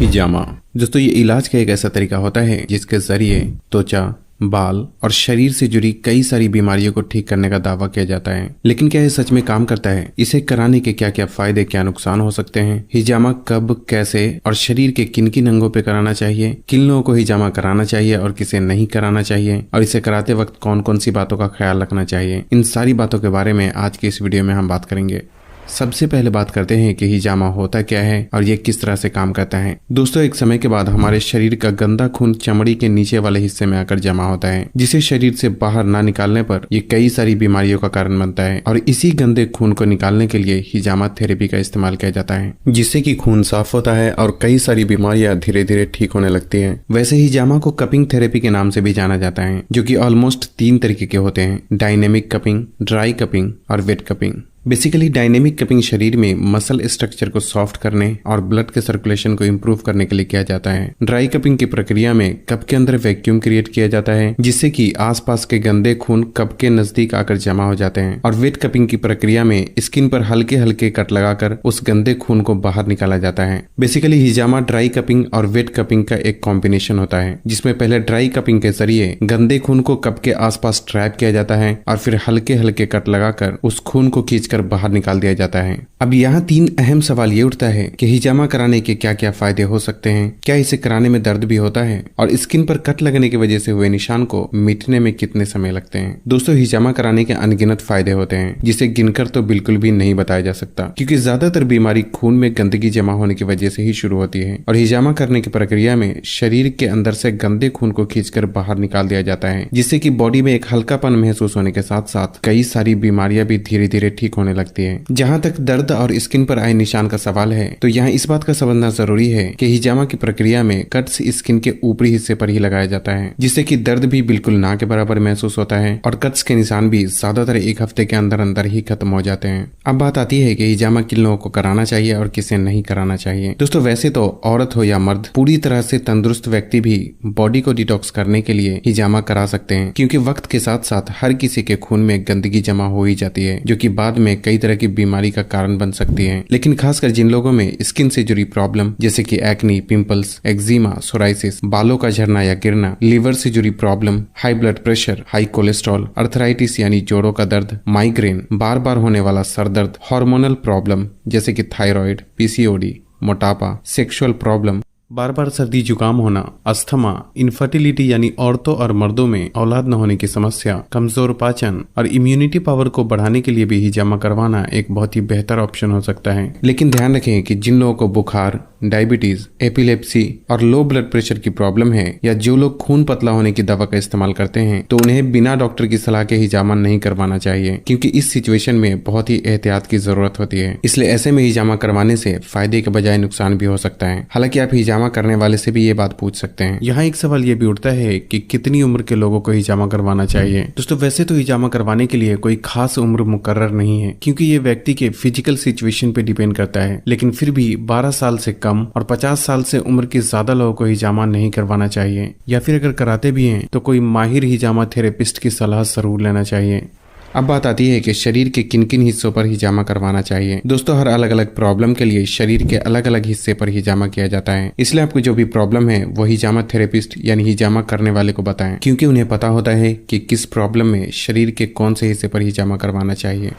हिजामा। दोस्तों, ये इलाज का एक ऐसा तरीका होता है जिसके जरिए त्वचा, बाल और शरीर से जुड़ी कई सारी बीमारियों को ठीक करने का दावा किया जाता है। लेकिन क्या ये सच में काम करता है? इसे कराने के क्या क्या फायदे, क्या नुकसान हो सकते हैं? हिजामा कब, कैसे और शरीर के किन किन अंगों पे कराना चाहिए? किन लोगों को हिजामा कराना चाहिए और किसे नहीं कराना चाहिए? और इसे कराते वक्त कौन कौन सी बातों का ख्याल रखना चाहिए? इन सारी बातों के बारे में आज की इस वीडियो में हम बात करेंगे। सबसे पहले बात करते हैं कि हिजामा होता क्या है और ये किस तरह से काम करता है। दोस्तों, एक समय के बाद हमारे शरीर का गंदा खून चमड़ी के नीचे वाले हिस्से में आकर जमा होता है, जिसे शरीर से बाहर ना निकालने पर ये कई सारी बीमारियों का कारण बनता है। और इसी गंदे खून को निकालने के लिए हिजामा थेरेपी का इस्तेमाल किया जाता है, जिससे कि खून साफ होता है और कई सारी बीमारियां धीरे धीरे ठीक होने लगती है। वैसे हिजामा को कपिंग थेरेपी के नाम से भी जाना जाता है, जो कि ऑलमोस्ट 3 तरीके के होते हैं: डायनेमिक कपिंग, ड्राई कपिंग और wet cupping. Basically dynamic cupping शरीर में मसल स्ट्रक्चर को सॉफ्ट करने और ब्लड के सर्कुलेशन को इम्प्रूव करने के लिए किया जाता है। ड्राई कपिंग की प्रक्रिया में कप के अंदर वैक्यूम क्रिएट किया जाता है, जिससे कि आसपास के गंदे खून कप के नजदीक आकर जमा हो जाते हैं। और वेट कपिंग की प्रक्रिया में स्किन पर हल्के हल्के कट लगाकर उस गंदे खून को बाहर निकाला जाता है। बेसिकली हिजामा ड्राई कपिंग और वेट कपिंग का एक कॉम्बिनेशन होता है, जिसमें पहले ड्राई कपिंग के जरिए गंदे खून को कप के आसपास ट्रैप किया जाता है और फिर हल्के हल्के कट लगाकर उस खून को खींचकर बाहर निकाल दिया जाता है। अब यहाँ 3 अहम सवाल ये उठता है कि हिजामा कराने के क्या क्या फायदे हो सकते हैं, क्या इसे कराने में दर्द भी होता है, और स्किन पर कट लगने की वजह से हुए निशान को मिटने में कितने समय लगते हैं। दोस्तों, हिजामा कराने के अनगिनत फायदे होते हैं, जिसे गिनकर तो बिल्कुल भी नहीं बताया जा सकता, क्योंकि ज्यादातर बीमारी खून में गंदगी जमा होने की वजह से ही शुरू होती है। और हिजामा करने की प्रक्रिया में शरीर के अंदर से गंदे खून को खींचकर बाहर निकाल दिया जाता है, जिससे कि बॉडी में एक हल्कापन महसूस होने के साथ साथ कई सारी बीमारियां भी धीरे धीरे ठीक होने लगती है। जहां तक दर्द और स्किन पर आए निशान का सवाल है, तो यहाँ इस बात का समझना जरूरी है कि हिजामा की प्रक्रिया में कट्स स्किन के ऊपरी हिस्से पर ही लगाया जाता है, जिससे कि दर्द भी बिल्कुल ना के बराबर महसूस होता है और कट्स के निशान भी ज्यादातर 1 हफ्ते के अंदर अंदर ही खत्म हो जाते हैं। अब बात आती है कि हिजामा किन लोगों को कराना चाहिए और किसे नहीं कराना चाहिए। दोस्तों, वैसे तो औरत हो या मर्द, पूरी तरह से तंदुरुस्त व्यक्ति भी बॉडी को डिटॉक्स करने के लिए हिजामा करा सकते हैं, क्योंकि वक्त के साथ साथ हर किसी के खून में गंदगी जमा हो ही जाती है, जो कि बाद में कई तरह की बीमारी का कारण बन सकती है। लेकिन खासकर जिन लोगों में स्किन से जुड़ी प्रॉब्लम जैसे कि एक्नी, पिंपल्स, एक्जिमा, सोराइसिस, बालों का झड़ना या गिरना, लीवर से जुड़ी problem, high blood pressure, high cholesterol, arthritis यानी जोड़ों का दर्द, माइग्रेन, बार बार होने वाला सर दर्द, हार्मोनल प्रॉब्लम जैसे कि थायराइड, पीसीओडी, मोटापा, सेक्सुअल प्रॉब्लम, बार बार सर्दी जुकाम होना, अस्थमा, इनफर्टिलिटी यानी औरतों और मर्दों में औलाद न होने की समस्या, कमजोर पाचन और इम्यूनिटी पावर को बढ़ाने के लिए भी हिजामा करवाना एक बहुत ही बेहतर ऑप्शन हो सकता है। लेकिन ध्यान रखें कि जिन लोगों को बुखार, डायबिटीज, एपिलेप्सी और लो ब्लड प्रेशर की प्रॉब्लम है, या जो लोग खून पतला होने की दवा का इस्तेमाल करते हैं, तो उन्हें बिना डॉक्टर की सलाह के हिजामा नहीं करवाना चाहिए, क्योंकि इस सिचुएशन में बहुत ही एहतियात की जरूरत होती है। इसलिए ऐसे में हिजामा करवाने से फायदे के बजाय नुकसान भी हो सकता है। हालांकि आप हिजामा करने वाले से भी ये बात पूछ सकते हैं। यहाँ एक सवाल ये भी उठता है कि कितनी उम्र के लोगों को हिजामा करवाना चाहिए। दोस्तों, वैसे तो हिजामा करवाने के लिए कोई खास उम्र मुकर्रर नहीं है, क्योंकि ये व्यक्ति के फिजिकल सिचुएशन पे डिपेंड करता है। लेकिन फिर भी 12 साल से कम और 50 साल से उम्र के ज्यादा लोगों को हिजामा नहीं करवाना चाहिए, या फिर अगर कराते भी हैं तो कोई माहिर हिजामा थेरेपिस्ट की सलाह जरूर लेना चाहिए। अब बात आती है कि शरीर के किन किन हिस्सों पर हिजामा करवाना चाहिए। दोस्तों, हर अलग अलग प्रॉब्लम के लिए शरीर के अलग अलग हिस्से पर हिजामा किया जाता है, इसलिए आपको जो भी प्रॉब्लम है वो हिजामा थेरेपिस्ट यानी हिजामा करने वाले को बताएं, क्योंकि उन्हें पता होता है कि किस प्रॉब्लम में शरीर के कौन से हिस्से पर हिजामा करवाना चाहिए।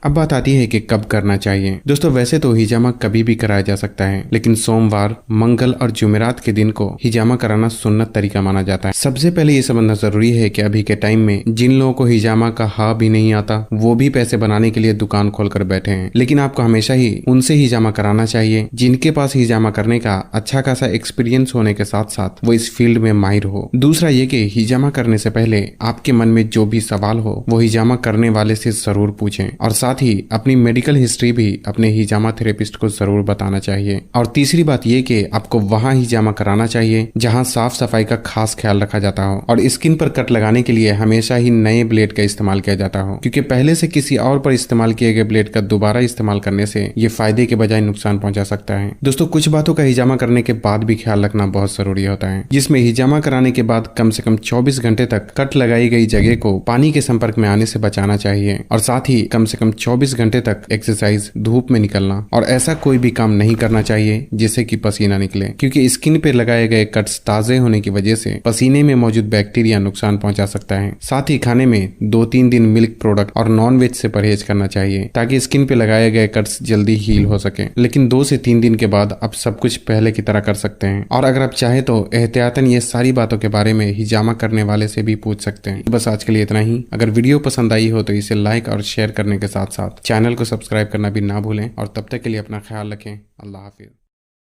अब बात आती है कि कब करना चाहिए। दोस्तों, वैसे तो हिजामा कभी भी कराया जा सकता है, लेकिन सोमवार, मंगल और जुमेरात के दिन को हिजामा कराना सुन्नत तरीका माना जाता है। सबसे पहले ये समझना जरूरी है कि अभी के टाइम में जिन लोगों को हिजामा का हा भी नहीं आता, वो भी पैसे बनाने के लिए दुकान खोलकर बैठे हैं। लेकिन आपको हमेशा ही उनसे हिजामा कराना चाहिए जिनके पास हिजामा करने का अच्छा खासा एक्सपीरियंस होने के साथ साथ वो इस फील्ड में माहिर हो। दूसरा ये कि हिजामा करने से पहले आपके मन में जो भी सवाल हो वो हिजामा करने वाले से जरूर पूछें, और साथ ही अपनी मेडिकल हिस्ट्री भी अपने हिजामा थेरेपिस्ट को जरूर बताना चाहिए। और तीसरी बात ये कि आपको वहां हिजामा कराना चाहिए जहां साफ सफाई का खास ख्याल रखा जाता हो, और स्किन पर कट लगाने के लिए हमेशा ही नए ब्लेड का इस्तेमाल किया जाता हो, क्योंकि पहले से किसी और पर इस्तेमाल किए गए ब्लेड का दोबारा इस्तेमाल करने से ये फायदे के बजाय नुकसान पहुंचा सकता है। दोस्तों, कुछ बातों का हिजामा करने के बाद भी ख्याल रखना बहुत जरूरी होता है, जिसमें हिजामा कराने के बाद कम से कम 24 घंटे तक कट लगाई गई जगह को पानी के संपर्क में आने से बचाना चाहिए, और साथ ही कम से कम 24 घंटे तक एक्सरसाइज, धूप में निकलना और ऐसा कोई भी काम नहीं करना चाहिए जिससे कि पसीना निकले, क्योंकि स्किन पे लगाए गए कट्स ताजे होने की वजह से पसीने में मौजूद बैक्टीरिया नुकसान पहुंचा सकता है। साथ ही खाने में 2-3 दिन मिल्क प्रोडक्ट और नॉन वेज से परहेज करना चाहिए ताकि स्किन पे लगाए गए कट्स जल्दी हील हो सके। लेकिन 2 से 3 दिन के बाद आप सब कुछ पहले की तरह कर सकते हैं। और अगर आप चाहे तो एहतियातन ये सारी बातों के बारे में हिजामा करने वाले से भी पूछ सकते हैं। बस आज के लिए इतना ही। अगर वीडियो पसंद आई हो तो इसे लाइक और शेयर करने के साथ साथ चैनल को सब्सक्राइब करना भी ना भूलें। और तब तक के लिए अपना ख्याल रखें। अल्लाह हाफिज।